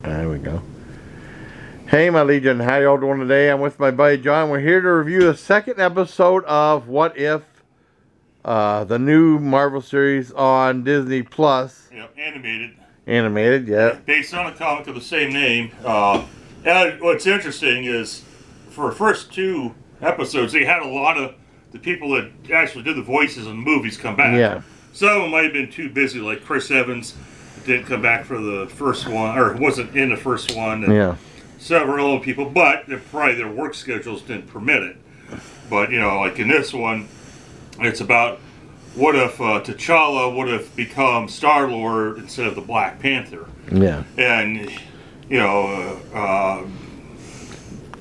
There we go. Hey, my Legion, how y'all doing today? I'm with my buddy John. We're here to review the second episode of What If, the new Marvel series on Disney Plus. Yep, animated. Animated, yeah. Based on a comic of the same name. And what's interesting is, for the first two episodes, they had a lot of the people that actually did the voices in the movies come back. Yeah. Some of them might have been too busy, like Chris Evans didn't come back for the first one, or wasn't in the first one. And Yeah. several other people, but probably their work schedules didn't permit it. But, you know, like in this one, it's about what if T'Challa would have become Star-Lord instead of the Black Panther. Yeah. And, you know,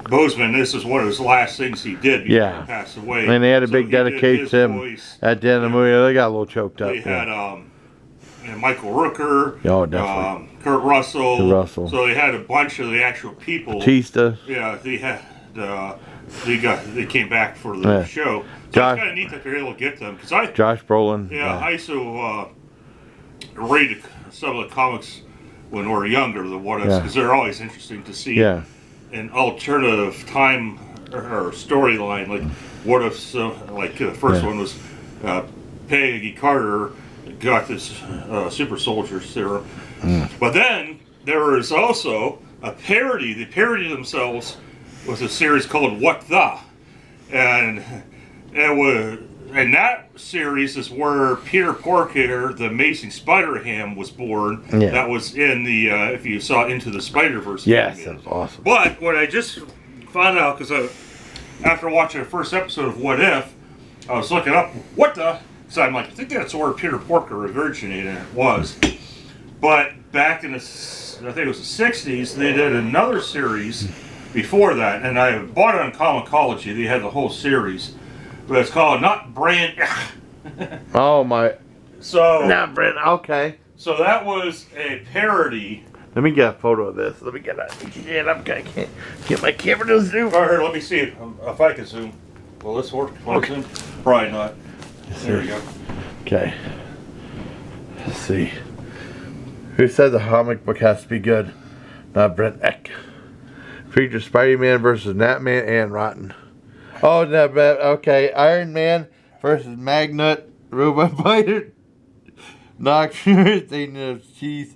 Boseman, this is one of his last things he did before he passed away. And they had a big dedication to him at the end of the movie. They got a little choked up. They had Michael Rooker. Oh, definitely. Kurt Russell. Kurt Russell. So they had a bunch of the actual people. Batista. Yeah, they had they came back for the show. So it's kind of neat that they're able to get them because Josh Brolin. Yeah, I used to read some of the comics when we were younger, the what ifs, because they're always interesting to see an alternative time or storyline. Like what if, like the first one was Peggy Carter got this super soldier serum. But then there was also a parody. They parodied themselves with a series called What The, and it was, and that series is where Peter Porker, the Amazing Spider-Ham, was born. Yeah. That was in the if you saw Into the Spider-Verse. Yes, that was awesome. But what I just found out, because after watching the first episode of What If, I was looking up what the. So I'm like, I think that's where Peter Porker originated, and it was. But back in the, I think it was the 60s, they did another series before that, and I bought it on Comicology. They had the whole series. But it's called Not Brand. Oh, my. So. Not Brand, okay. So that was a parody. Let me get a photo of this. Let me get a. I can't get my camera to zoom. All right, here, let me see if I can zoom. Will this work? Okay. Zoom? Probably not. There we go. Okay. Let's see. Who said the comic book has to be good? Not Brent Eck. Features Spider-Man versus Gnatman and Rotten. Oh, no, okay. Iron Man versus Magnet, Robot Fighter, Noxer, Cheese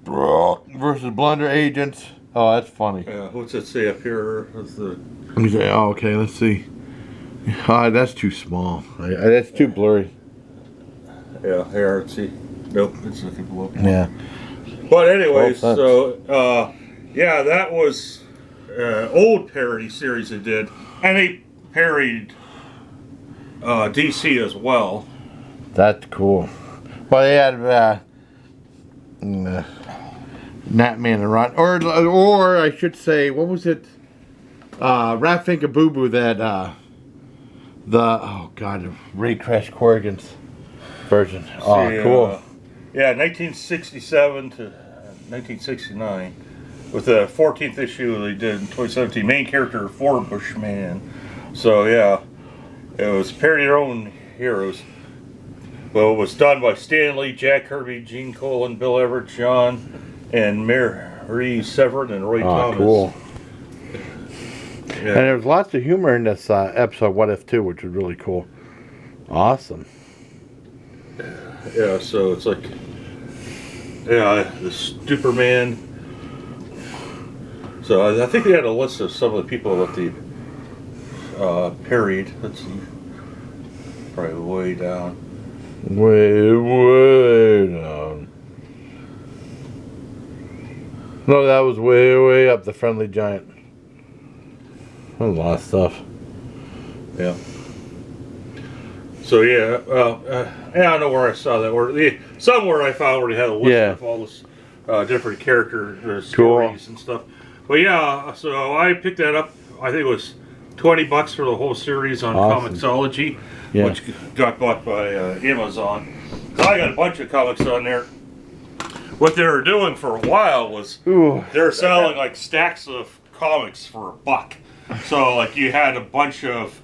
versus Blunder Agents. Oh, that's funny. Yeah, what's it say up here? Oh, okay, let's see. Oh, that's too small. That's too blurry. Yeah, here, let's see. Nope, it's looking below. Yeah. But anyways, so, yeah, that was old parody series they did. And they parodied DC as well. That's cool. Well, they had Gnatman and Ron, or I should say, what was it? Raffinka Boo Boo that Ray Crash Corrigan's version. Oh, cool. Yeah, 1967 to 1969. With the 14th issue they did in 2017, main character For Bushman. So yeah, it was parody their own heroes. Well, it was done by Stan Lee, Jack Kirby, Gene Colan, Bill Everett, John, and Mary Severin and Roy Thomas. Cool. Yeah. And there was lots of humor in this episode, What If 2, which was really cool. Awesome. Yeah, so it's like, yeah, the Superman. So I think they had a list of some of the people that they parodied. Let's see. Probably way down. Way down. No, that was way up. The Friendly Giant. A lot of stuff. Yeah. So yeah, I don't know where I saw that. Or somewhere I found where they had a list of all this different character stories and stuff. But yeah, so I picked that up. I think it was $20 for the whole series on Comixology, which got bought by Amazon. So I got a bunch of comics on there. What they were doing for a while was they're selling like stacks of comics for $1. So like you had a bunch of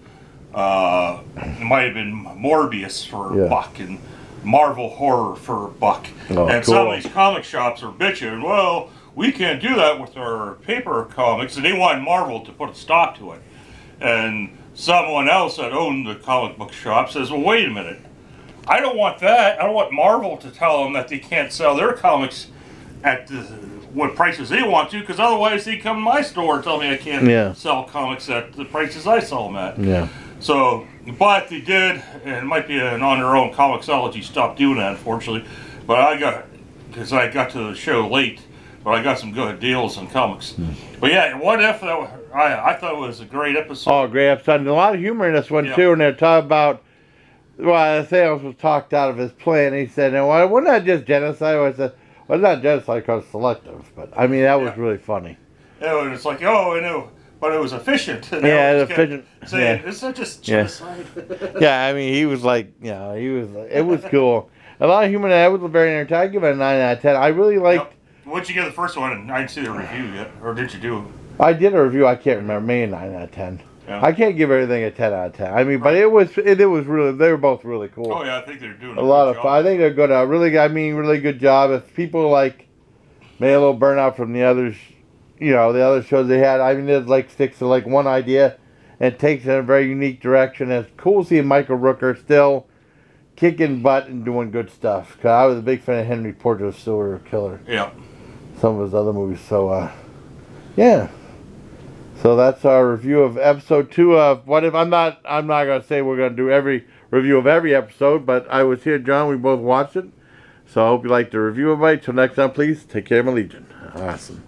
it might have been Morbius for $1 and Marvel Horror for $1. Oh, and some of these comic shops are bitching, well, we can't do that with our paper comics, and they wanted Marvel to put a stop to it. And someone else that owned the comic book shop says, well, wait a minute. I don't want that. I don't want Marvel to tell them that they can't sell their comics at what prices they want to, because otherwise they come to my store and tell me I can't sell comics at the prices I sell them at. Yeah. So, but they did, and it might be on their own. Comixology stopped doing that, unfortunately. But because I got to the show late, but I got some good deals on comics. But yeah, What If, I thought it was a great episode. Oh, great episode. And a lot of humor in this one, too. And they're talking about, well, Thanos was talked out of his plan. He said, no, wasn't that just genocide? I said, well, it's not genocide because it's selective. But, I mean, that was really funny. Yeah, and it's like, oh, I know. But it was efficient. And yeah, it was efficient. Saying, it's not just genocide. Yeah, I mean, he was like, it was cool. A lot of humor. That was very entertaining. I give it a 9 out of 10. I really liked. What'd you give the first one? I didn't see the review yet, or did you do? I did a review. I can't remember. Maybe a 9 out of 10. Yeah. I can't give everything a 10 out of 10. I mean, but it was really. They were both really cool. Oh yeah, I think they're doing a lot of fun. I think they're good. Really good job. If people like made a little burnout from the others, the other shows they had. I mean, it like sticks to like one idea and takes it in a very unique direction. It's cool seeing Michael Rooker still kicking butt and doing good stuff. Cause I was a big fan of Henry Portrait of Serial Killer. Yeah. Some of his other movies. So, yeah. So that's our review of episode 2 of What If. I'm not gonna say we're gonna do every review of every episode, but I was here, John. We both watched it. So I hope you liked the review, everybody. Till next time, please take care of my Legion. Awesome.